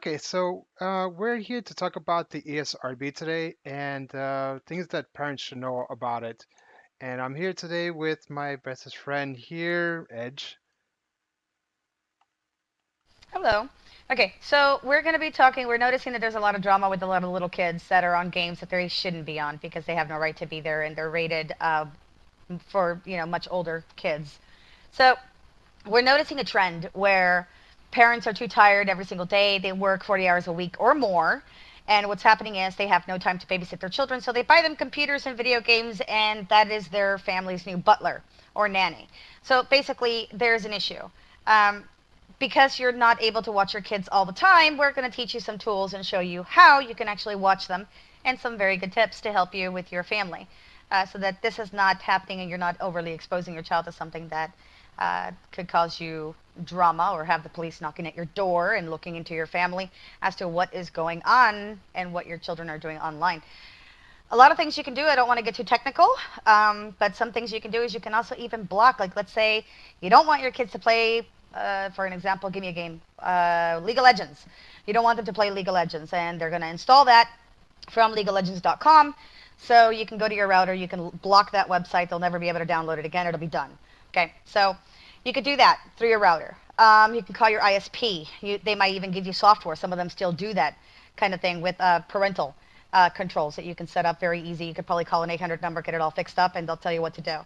Okay, so we're here to talk about the ESRB today and things that parents should know about it. And I'm here today with my bestest friend here, Edge. Hello. Okay, so we're going to be talking. We're noticing that there's a lot of drama with a lot of little kids that are on games that they shouldn't be on because they have no right to be there and they're rated for much older kids. So we're noticing a trend where parents are too tired every single day. They work 40 hours a week or more. And what's happening is they have no time to babysit their children, so they buy them computers and video games, and that is their family's new butler or nanny. So basically, there's an issue. Um, because you're not able to watch your kids all the time, we're going to teach you some tools and show you how you can actually watch them and some very good tips to help you with your family so that this is not happening and you're not overly exposing your child to something that could cause you drama or have the police knocking at your door and looking into your family as to what is going on and what your children are doing online. A lot of things you can do. I don't want to get too technical, but some things you can do is you can also even block. Like, let's say you don't want your kids to play, for an example, give me a game, League of Legends. You don't want them to play League of Legends, and they're going to install that from LeagueOfLegends.com. So you can go to your router, you can block that website. They'll never be able to download it again. It'll be done. Okay, so you could do that through your router. You can call your ISP. They might even give you software. Some of them still do that kind of thing with parental controls that you can set up very easy. You could probably call an 800 number, get it all fixed up, and they'll tell you what to do.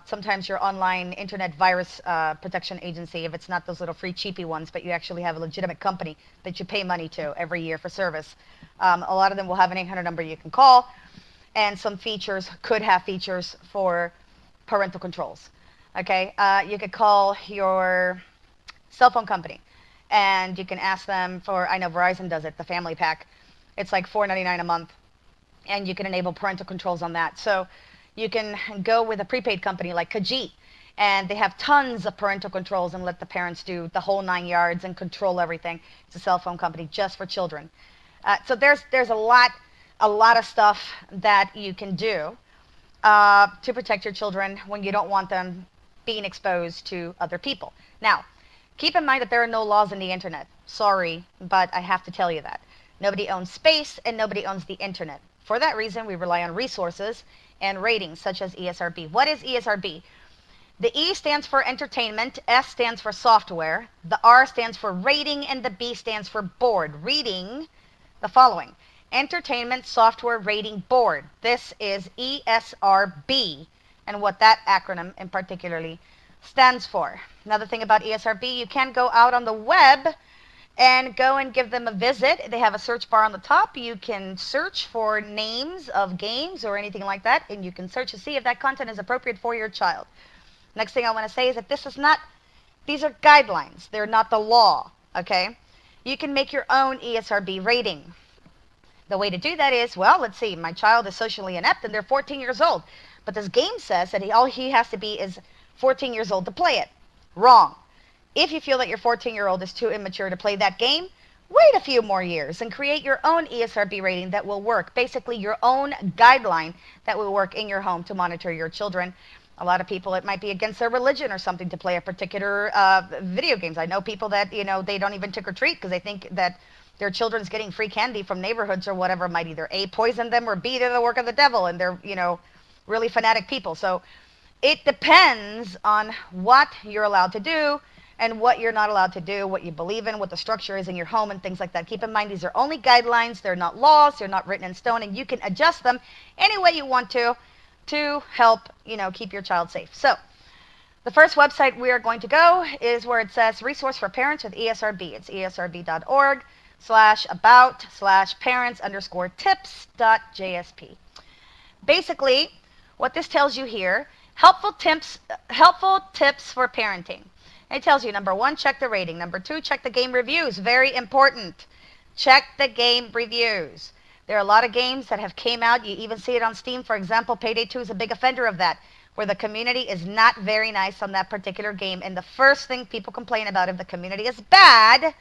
Sometimes your online internet virus protection agency, if it's not those little free cheapy ones, but you actually have a legitimate company that you pay money to every year for service. A lot of them will have an 800 number you can call, and some features could have features for parental controls. Okay, you could call your cell phone company, and you can ask them for. I know Verizon does it, the family pack. It's like $4.99 a month, and you can enable parental controls on that. So you can go with a prepaid company like Kajit, and they have tons of parental controls and let the parents do the whole 9 yards and control everything. It's a cell phone company just for children. So there's a lot of stuff that you can do to protect your children when you don't want them being exposed to other people. Now, keep in mind that there are no laws in the internet. Sorry, but I have to tell you that. Nobody owns space and nobody owns the internet. For that reason, we rely on resources and ratings such as ESRB. What is ESRB? The E stands for entertainment, S stands for software, the R stands for rating, and the B stands for board. Reading the following: Entertainment Software Rating Board. This is ESRB, and what that acronym in particularly stands for. Another thing about ESRB, you can go out on the web and go and give them a visit. They have a search bar on the top. You can search for names of games or anything like that, and you can search to see if that content is appropriate for your child. Next thing I want to say is that these are guidelines. They're not the law, okay? You can make your own ESRB rating. The way to do that is, well, let's see, my child is socially inept and they're 14 years old. But this game says that all he has to be is 14 years old to play it. Wrong. If you feel that your 14-year-old is too immature to play that game, wait a few more years and create your own ESRB rating that will work. Basically, your own guideline that will work in your home to monitor your children. A lot of people, it might be against their religion or something to play a particular video games. I know people that, they don't even trick or treat because they think that their children's getting free candy from neighborhoods or whatever might either A, poison them, or B, they're the work of the devil, and they're, really fanatic people. So it depends on what you're allowed to do and what you're not allowed to do, what you believe in, what the structure is in your home, and things like that. Keep in mind, these are only guidelines. They're not laws. They're not written in stone, and you can adjust them any way you want to help, keep your child safe. So the first website we are going to go is where it says Resource for Parents with ESRB. It's esrb.org/about/parents_tips.jsp. Basically, what this tells you here, helpful tips for parenting. It tells you, number one, check the rating. Number two, check the game reviews. Very important. Check the game reviews. There are a lot of games that have came out. You even see it on Steam. For example, Payday 2 is a big offender of that, where the community is not very nice on that particular game. And the first thing people complain about, if the community is bad,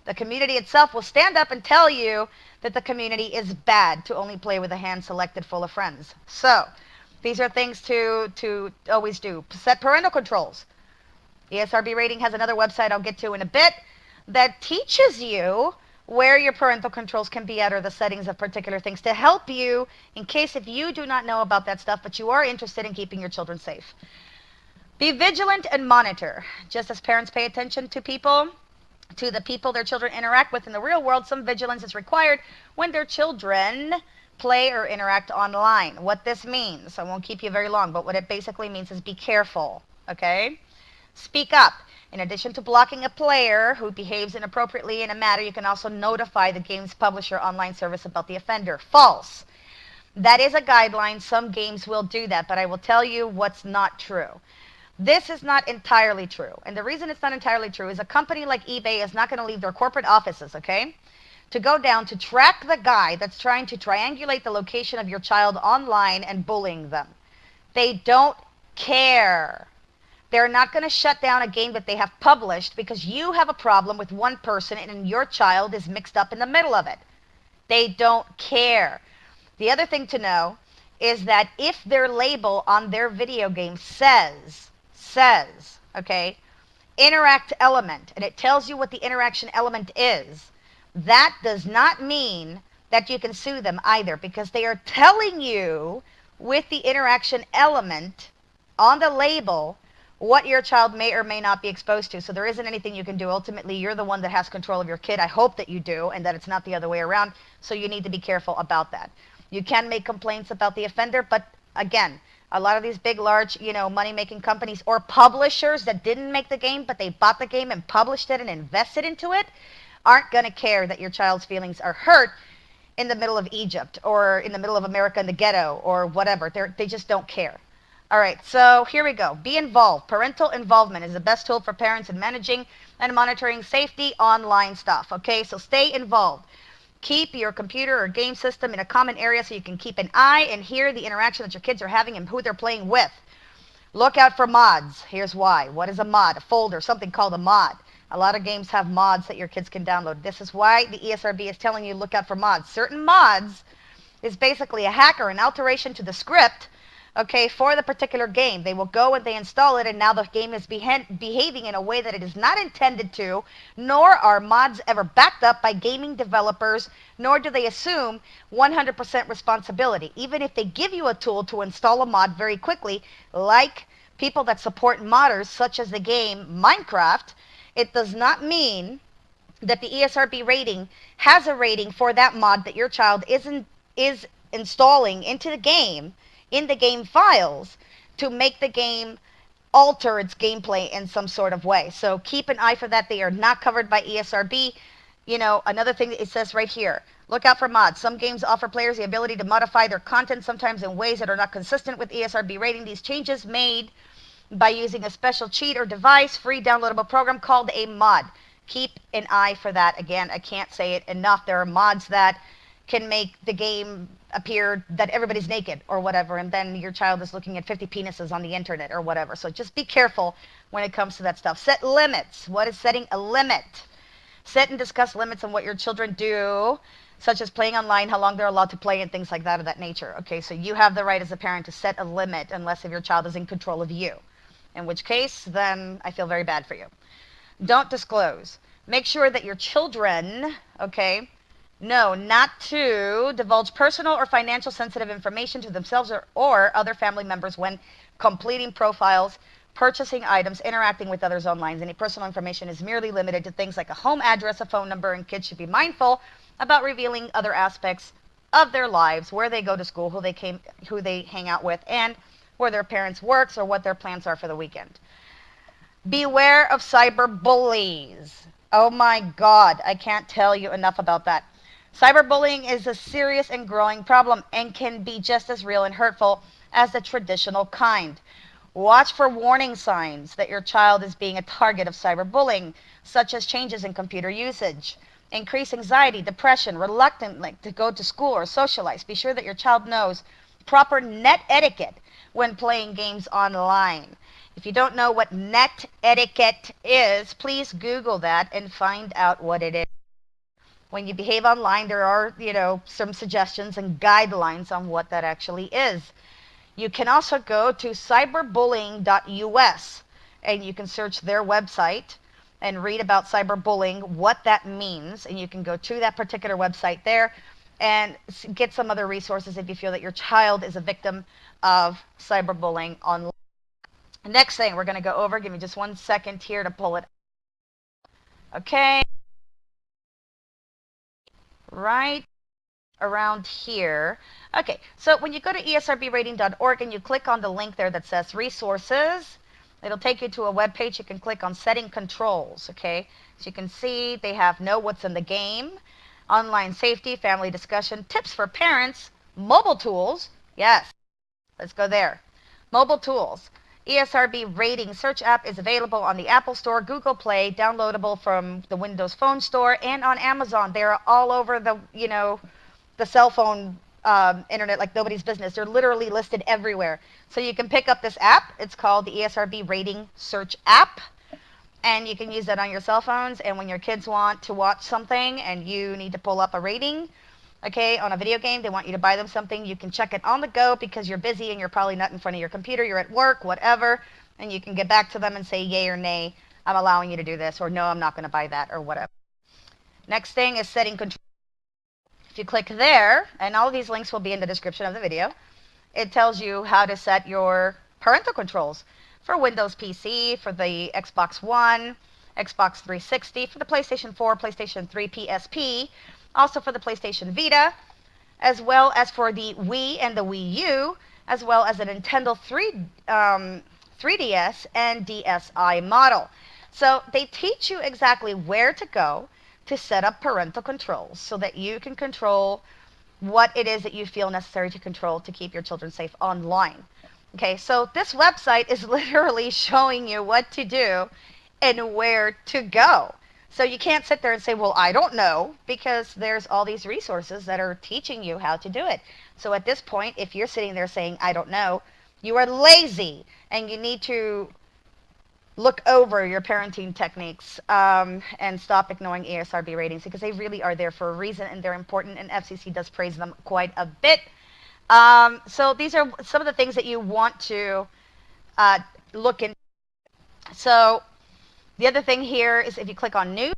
the community itself will stand up and tell you that the community is bad, to only play with a hand selected full of friends. So these are things to always do. Set parental controls. ESRB rating has another website I'll get to in a bit that teaches you where your parental controls can be at or the settings of particular things to help you in case if you do not know about that stuff, but you are interested in keeping your children safe. Be vigilant and monitor. Just as parents pay attention to the people their children interact with in the real world, some vigilance is required when their children play or interact online. What this means, I won't keep you very long, but what it basically means is be careful, okay? Speak up. In addition to blocking a player who behaves inappropriately in a matter, you can also notify the game's publisher online service about the offender. False. That is a guideline. Some games will do that, but I will tell you what's not true. This is not entirely true. And the reason it's not entirely true is a company like eBay is not going to leave their corporate offices, okay, to go down to track the guy that's trying to triangulate the location of your child online and bullying them. They don't care. They're not going to shut down a game that they have published because you have a problem with one person and your child is mixed up in the middle of it. They don't care. The other thing to know is that if their label on their video game says, okay, interact element, and it tells you what the interaction element is, that does not mean that you can sue them either, because they are telling you with the interaction element on the label what your child may or may not be exposed to. So there isn't anything you can do. Ultimately, you're the one that has control of your kid. I hope that you do, and that it's not the other way around. So you need to be careful about that. You can make complaints about the offender, but again, a lot of these big, large, money-making companies or publishers that didn't make the game, but they bought the game and published it and invested into it, aren't going to care that your child's feelings are hurt in the middle of Egypt or in the middle of America in the ghetto or whatever. They just don't care. All right, so here we go. Be involved. Parental involvement is the best tool for parents in managing and monitoring safety online stuff. Okay, so stay involved. Keep your computer or game system in a common area so you can keep an eye and hear the interaction that your kids are having and who they're playing with. Look out for mods. Here's why. What is a mod? A folder, something called a mod. A lot of games have mods that your kids can download. This is why the ESRB is telling you look out for mods. Certain mods is basically a hack or an alteration to the script, okay, for the particular game. They will go and they install it, and now the game is behaving in a way that it is not intended to, nor are mods ever backed up by gaming developers, nor do they assume 100% responsibility. Even if they give you a tool to install a mod very quickly, like people that support modders, such as the game Minecraft, it does not mean that the ESRB rating has a rating for that mod that your child is installing into the game, in the game files, to make the game alter its gameplay in some sort of way. So keep an eye for that. They are not covered by ESRB. Another thing it says right here, look out for mods. Some games offer players the ability to modify their content, sometimes in ways that are not consistent with ESRB rating. These changes made by using a special cheat or device, free downloadable program called a mod. Keep an eye for that. Again, I can't say it enough. There are mods that can make the game appear that everybody's naked or whatever, and then your child is looking at 50 penises on the internet or whatever. So just be careful when it comes to that stuff. Set limits. What is setting a limit? Set and discuss limits on what your children do, such as playing online, how long they're allowed to play, and things like that of that nature. Okay, so you have the right as a parent to set a limit unless if your child is in control of you, in which case, then I feel very bad for you. Don't disclose. Make sure that your children, okay, know not to divulge personal or financial sensitive information to themselves or other family members when completing profiles, purchasing items, interacting with others online. Any personal information is merely limited to things like a home address, a phone number, and kids should be mindful about revealing other aspects of their lives, where they go to school, who they hang out with, and where their parents works or what their plans are for the weekend. Beware of cyber bullies. Oh my God, I can't tell you enough about that. Cyberbullying is a serious and growing problem and can be just as real and hurtful as the traditional kind. Watch for warning signs that your child is being a target of cyberbullying, such as changes in computer usage, increased anxiety, depression, reluctance to go to school or socialize. Be sure that your child knows proper net etiquette when playing games online. If you don't know what net etiquette is, please Google that and find out what it is. When you behave online, there are, some suggestions and guidelines on what that actually is. You can also go to cyberbullying.us and you can search their website and read about cyberbullying, what that means, and you can go to that particular website there and get some other resources if you feel that your child is a victim of cyberbullying online. Next thing we're going to go over, give me just 1 second here to pull it. Okay, right around here. Okay, so when you go to esrbrating.org and you click on the link there that says resources, it'll take you to a web page. You can click on setting controls. Okay, so you can see they have know what's in the game, online safety, family discussion, tips for parents, mobile tools. Yes, let's go there. Mobile tools. ESRB rating search app is available on the Apple Store, Google Play, downloadable from the Windows Phone Store, and on Amazon. They're all over the, the cell phone internet like nobody's business. They're literally listed everywhere. So you can pick up this app. It's called the ESRB rating search app. And you can use that on your cell phones. And when your kids want to watch something and you need to pull up a rating, okay, on a video game, they want you to buy them something, you can check it on the go because you're busy and you're probably not in front of your computer, you're at work, whatever, and you can get back to them and say yay or nay, I'm allowing you to do this, or no, I'm not going to buy that, or whatever. Next thing is setting control. If you click there, and all of these links will be in the description of the video, it tells you how to set your parental controls for Windows PC, for the Xbox One, Xbox 360, for the PlayStation 4, PlayStation 3, PSP, also for the PlayStation Vita, as well as for the Wii and the Wii U, as well as the Nintendo 3DS and DSi model. So they teach you exactly where to go to set up parental controls so that you can control what it is that you feel necessary to control to keep your children safe online. Okay, so this website is literally showing you what to do and where to go. So you can't sit there and say, well, I don't know, because there's all these resources that are teaching you how to do it. So at this point, if you're sitting there saying, I don't know, you are lazy and you need to look over your parenting techniques and stop ignoring ESRB ratings because they really are there for a reason and they're important, and FCC does praise them quite a bit. So these are some of the things that you want to look into. So the other thing here is if you click on news,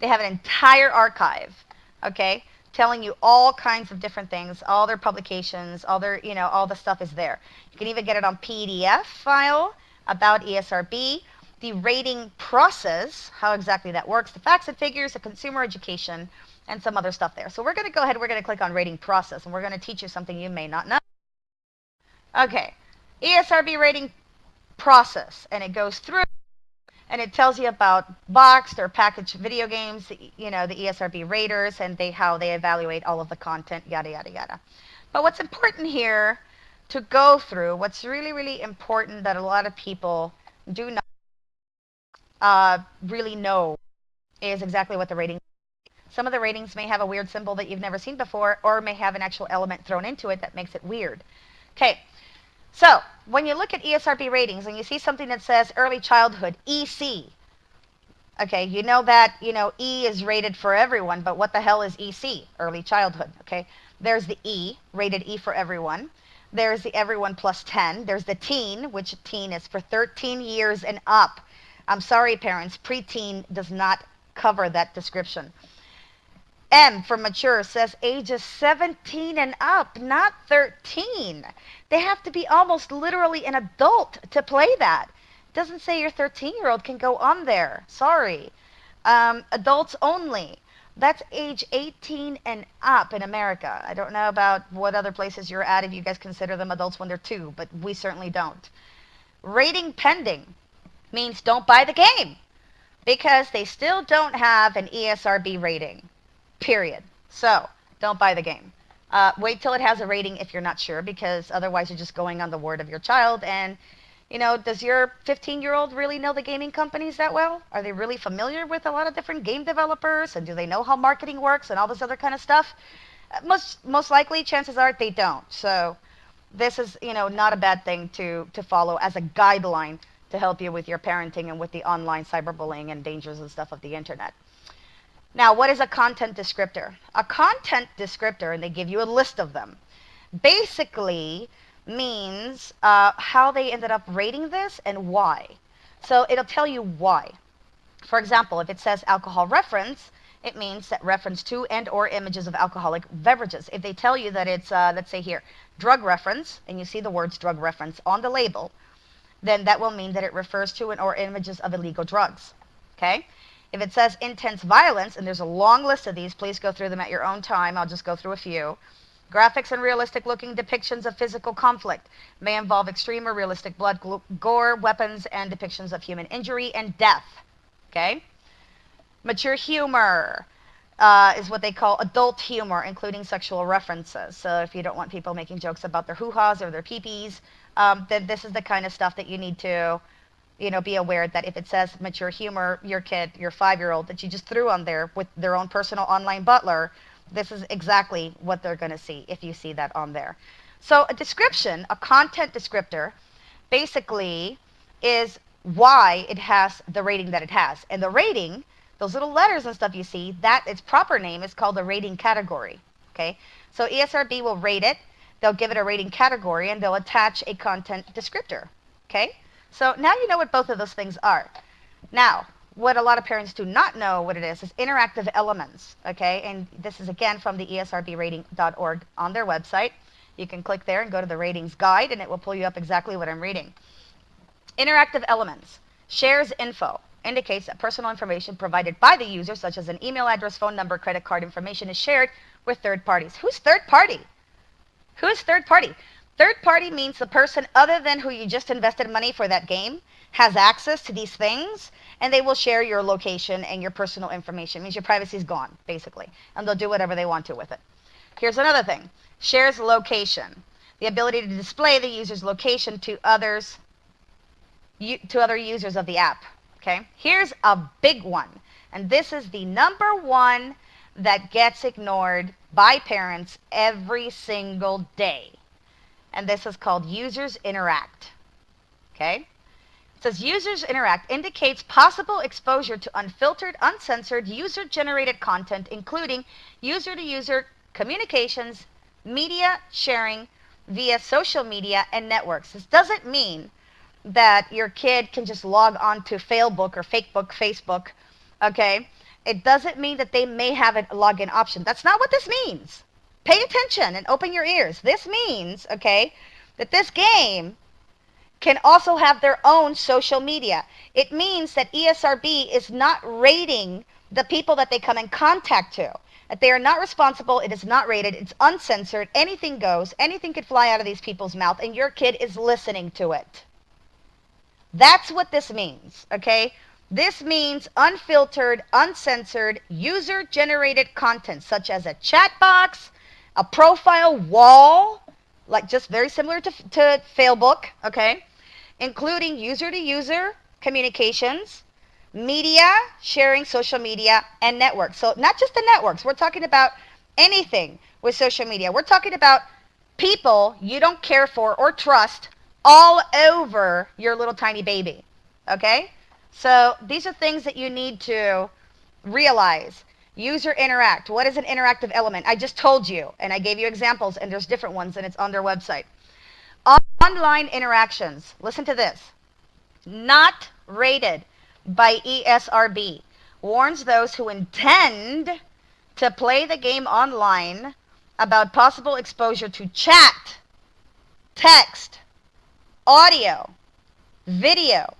they have an entire archive, okay, telling you all kinds of different things, all their publications, all their, all the stuff is there. You can even get it on PDF file about ESRB, the rating process, how exactly that works, the facts and figures, the consumer education, and some other stuff there. So we're going to go ahead, we're going to click on rating process, and we're going to teach you something you may not know. Okay, ESRB rating process, and it goes through and it tells you about boxed or packaged video games, the ESRB raters, and how they evaluate all of the content, yada, yada, yada. But what's important here to go through, what's really, really important that a lot of people do not really know is exactly what the rating is. Some of the ratings may have a weird symbol that you've never seen before or may have an actual element thrown into it that makes it weird. Okay. So, when you look at ESRB ratings and you see something that says early childhood, EC, okay, you know that, E is rated for everyone, but what the hell is EC, early childhood, okay? There's the E, rated E for everyone. There's the everyone plus 10. There's the teen, which teen is for 13 years and up. I'm sorry, parents, preteen does not cover that description. M for mature says ages 17 and up, not 13. They have to be almost literally an adult to play that. It doesn't say your 13-year-old can go on there. Sorry. Adults only. That's age 18 and up in America. I don't know about what other places you're at if you guys consider them adults when they're 2, but we certainly don't. Rating pending means don't buy the game because they still don't have an ESRB rating. Period. So, don't buy the game. Wait till it has a rating if you're not sure, because otherwise you're just going on the word of your child. And, does your 15-year-old really know the gaming companies that well? Are they really familiar with a lot of different game developers? And do they know how marketing works and all this other kind of stuff? Most likely, chances are they don't. So, this is, not a bad thing to follow as a guideline to help you with your parenting and with the online cyberbullying and dangers and stuff of the internet. Now, what is a content descriptor? A content descriptor, and they give you a list of them, basically means how they ended up rating this and why. So it'll tell you why. For example, if it says alcohol reference, it means that reference to and or images of alcoholic beverages. If they tell you that it's, let's say here, drug reference, and you see the words drug reference on the label, then that will mean that it refers to and or images of illegal drugs. Okay? If it says intense violence, and there's a long list of these, please go through them at your own time. I'll just go through a few. Graphics and realistic-looking depictions of physical conflict may involve extreme or realistic blood, gore, weapons, and depictions of human injury and death. Okay? Mature humor is what they call adult humor, including sexual references. So if you don't want people making jokes about their hoo-haws or their pee-pees, then this is the kind of stuff that you need to, be aware that if it says mature humor, your kid, your 5-year-old, that you just threw on there with their own personal online butler, this is exactly what they're going to see if you see that on there. So a description, a content descriptor, basically is why it has the rating that it has. And the rating, those little letters and stuff you see, that its proper name is called a rating category. Okay? So ESRB will rate it, they'll give it a rating category, and they'll attach a content descriptor. Okay? So now you know what both of those things are. Now, what a lot of parents do not know what it is interactive elements. Okay? And this is again from the esrbrating.org on their website. You can click there and go to the ratings guide, and it will pull you up exactly what I'm reading. Interactive elements. Shares info. Indicates that personal information provided by the user, such as an email address, phone number, credit card information, is shared with third parties. Who's third party? Who is third party? Third party means the person other than who you just invested money for that game has access to these things, and they will share your location and your personal information. It means your privacy is gone, basically, and they'll do whatever they want to with it. Here's another thing. Shares location. The ability to display the user's location to other users of the app. Okay? Here's a big one, and this is the number one that gets ignored by parents every single day. And this is called users interact. Okay? It says users interact indicates possible exposure to unfiltered, uncensored, user-generated content, including user-to-user communications, media sharing via social media and networks. This doesn't mean that your kid can just log on to Failbook or Fakebook, Facebook, okay? It doesn't mean that they may have a login option. That's not what this means. Pay attention and open your ears. This means, okay, that this game can also have their own social media. It means that ESRB is not rating the people that they come in contact to. That they are not responsible, it is not rated, it's uncensored, anything goes, anything could fly out of these people's mouth, and your kid is listening to it. That's what this means, okay? This means unfiltered, uncensored, user-generated content, such as a chat box, a profile wall, like just very similar to Failbook, okay? Including user-to-user communications, media, sharing social media, and networks. So not just the networks. We're talking about anything with social media. We're talking about people you don't care for or trust all over your little tiny baby. Okay? So these are things that you need to realize. User interact. What is an interactive element? I just told you, and I gave you examples, and there's different ones, and it's on their website. Online interactions. Listen to this. Not rated by ESRB. Warns those who intend to play the game online about possible exposure to chat, text, audio, video,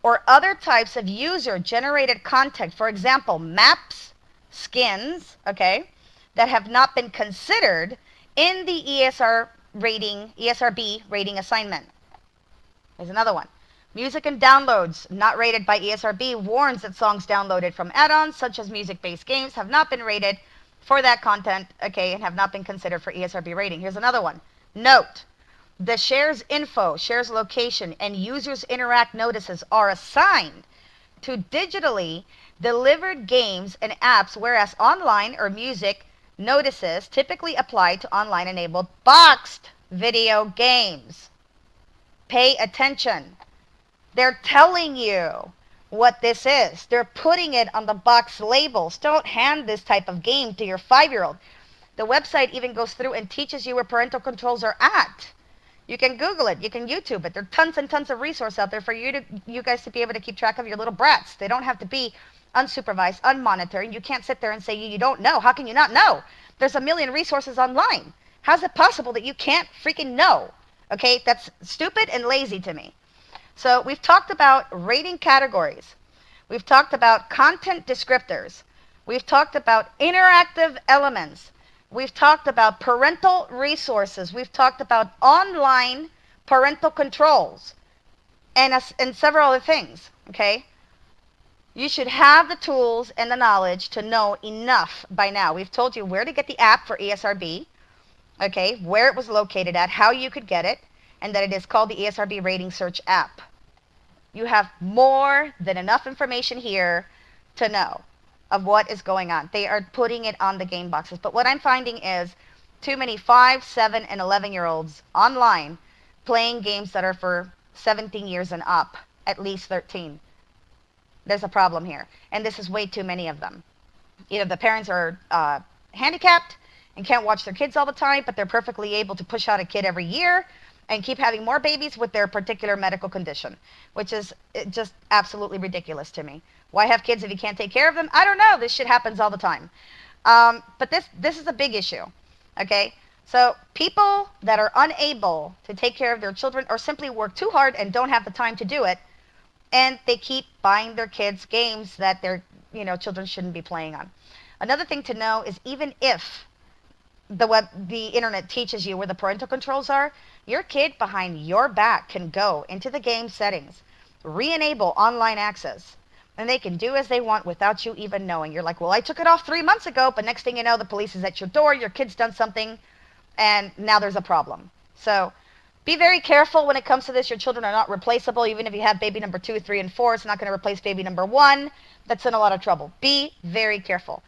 or other types of user-generated content, for example, maps, skins, okay, that have not been considered in the ESRB rating assignment. There's another one. Music and downloads not rated by ESRB warns that songs downloaded from add-ons such as music-based games have not been rated for that content, okay, and have not been considered for ESRB rating. Here's another one. Note, the shares info, shares location, and users interact notices are assigned to digitally delivered games and apps, whereas online or music notices typically apply to online-enabled boxed video games. Pay attention. They're telling you what this is. They're putting it on the box labels. Don't hand this type of game to your 5-year-old. The website even goes through and teaches you where parental controls are at. You can Google it. You can YouTube it. There are tons and tons of resources out there for you guys to be able to keep track of your little brats. They don't have to be unsupervised, unmonitored. You can't sit there and say you don't know. How can you not know? There's a million resources online. How's it possible that you can't freaking know? Okay, that's stupid and lazy to me. So we've talked about rating categories. We've talked about content descriptors. We've talked about interactive elements. We've talked about parental resources. We've talked about online parental controls and several other things, okay? You should have the tools and the knowledge to know enough by now. We've told you where to get the app for ESRB, okay, where it was located at, how you could get it, and that it is called the ESRB Rating Search app. You have more than enough information here to know of what is going on. They are putting it on the game boxes. But what I'm finding is too many 5, 7, and 11-year-olds online playing games that are for 17 years and up, at least 13. There's a problem here. And this is way too many of them. Either the parents are handicapped and can't watch their kids all the time, but they're perfectly able to push out a kid every year and keep having more babies with their particular medical condition, which is just absolutely ridiculous to me. Why have kids if you can't take care of them? I don't know. This shit happens all the time. But this is a big issue, okay? So people that are unable to take care of their children or simply work too hard and don't have the time to do it, and they keep buying their kids games that their children shouldn't be playing on. Another thing to know is even if the internet teaches you where the parental controls are, your kid behind your back can go into the game settings, re-enable online access, and they can do as they want without you even knowing. You're like, well, I took it off 3 months ago, but next thing you know, the police is at your door, your kid's done something, and now there's a problem. So be very careful when it comes to this. Your children are not replaceable. Even if you have baby number 2, 3, and 4, it's not going to replace baby number 1. That's in a lot of trouble. Be very careful.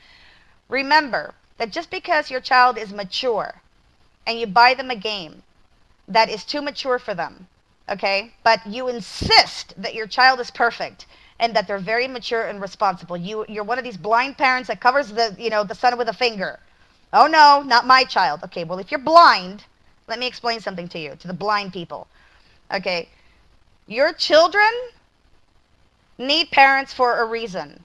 Remember that just because your child is mature and you buy them a game that is too mature for them, okay, but you insist that your child is perfect and that they're very mature and responsible. You're one of these blind parents that covers the sun with a finger. Oh no, not my child. Okay, well, if you're blind, let me explain something to you, to the blind people. Okay, your children need parents for a reason.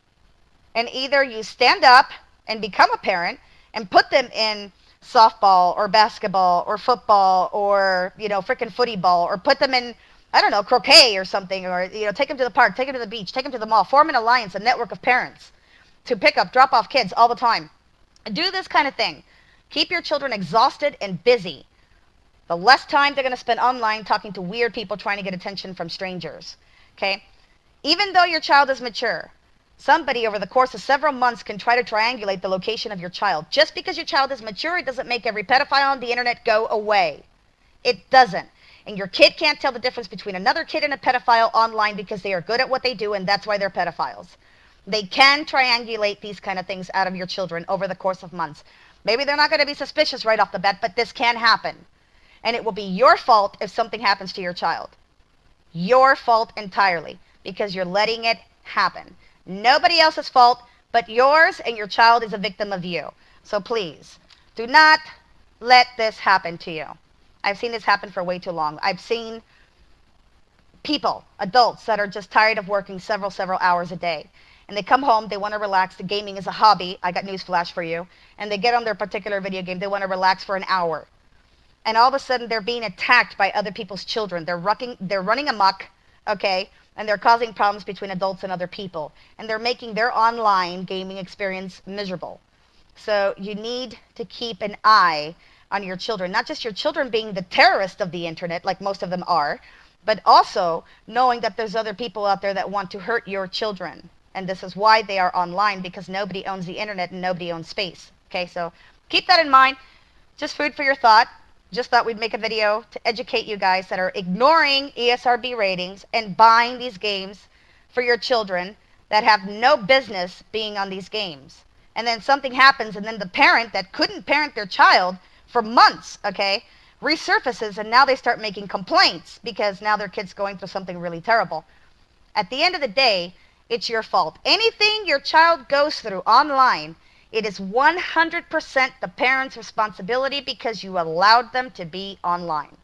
And either you stand up and become a parent and put them in softball or basketball or football or, frickin' footy ball, or put them in, I don't know, croquet or something, or, take them to the park, take them to the beach, take them to the mall, form an alliance, a network of parents to pick up, drop off kids all the time. Do this kind of thing. Keep your children exhausted and busy. The less time they're going to spend online talking to weird people trying to get attention from strangers, okay? Even though your child is mature, somebody over the course of several months can try to triangulate the location of your child. Just because your child is mature, it doesn't make every pedophile on the internet go away. It doesn't. And your kid can't tell the difference between another kid and a pedophile online because they are good at what they do, and that's why they're pedophiles. They can triangulate these kind of things out of your children over the course of months. Maybe they're not going to be suspicious right off the bat, but this can happen. And it will be your fault if something happens to your child. Your fault entirely, because you're letting it happen. Nobody else's fault but yours, and your child is a victim of you. So please, do not let this happen to you. I've seen this happen for way too long. I've seen people, adults, that are just tired of working several hours a day. And they come home, they want to relax. The gaming is a hobby. I got news flash for you. And they get on their particular video game. They want to relax for an hour. And all of a sudden, they're being attacked by other people's children. They're running amok, okay? And they're causing problems between adults and other people. And they're making their online gaming experience miserable. So you need to keep an eye on your children. Not just your children being the terrorist of the internet, like most of them are, but also knowing that there's other people out there that want to hurt your children. And this is why they are online, because nobody owns the internet and nobody owns space. Okay, so keep that in mind. Just food for your thought. Just thought we'd make a video to educate you guys that are ignoring ESRB ratings and buying these games for your children that have no business being on these games. And then something happens, and then the parent that couldn't parent their child for months, okay, resurfaces, and now they start making complaints because now their kid's going through something really terrible. At the end of the day, it's your fault. Anything your child goes through online, it is 100% the parent's responsibility because you allowed them to be online.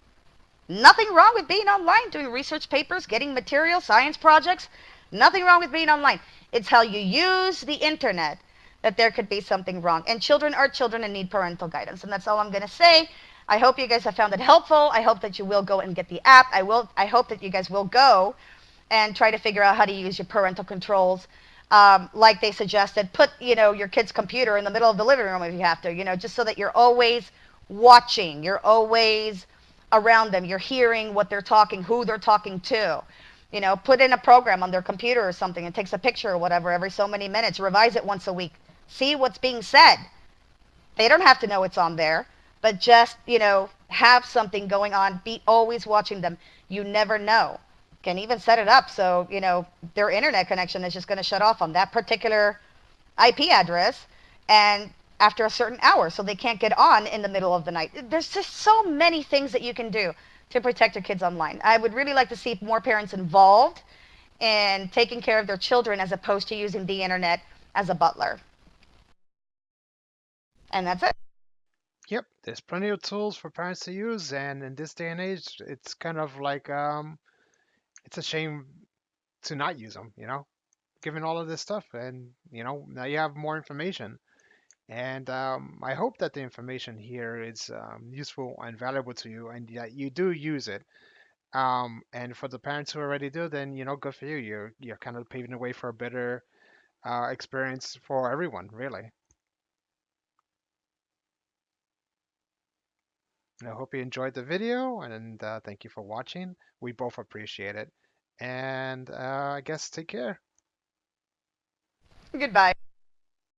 Nothing wrong with being online, doing research papers, getting material, science projects. Nothing wrong with being online. It's how you use the internet that there could be something wrong. And children are children and need parental guidance. And that's all I'm going to say. I hope you guys have found it helpful. I hope that you will go and get the app. I hope that you guys will go and try to figure out how to use your parental controls. Like they suggested, put your kid's computer in the middle of the living room if you have to. Just so that you're always watching. You're always around them. You're hearing what they're talking, who they're talking to. Put in a program on their computer or something and takes a picture or whatever every so many minutes. Revise it once a week. See what's being said. They don't have to know it's on there, but just, have something going on. Be always watching them. You never know. Can even set it up so, their internet connection is just going to shut off on that particular IP address and after a certain hour so they can't get on in the middle of the night. There's just so many things that you can do to protect your kids online. I would really like to see more parents involved in taking care of their children as opposed to using the internet as a butler. And that's it. Yep, there's plenty of tools for parents to use, and in this day and age, it's kind of like it's a shame to not use them, given all of this stuff, and now you have more information. And I hope that the information here is useful and valuable to you, and that you do use it. And for the parents who already do, then good for you. You're kind of paving the way for a better experience for everyone, really. And I hope you enjoyed the video, and thank you for watching. We both appreciate it. And I guess take care. Goodbye.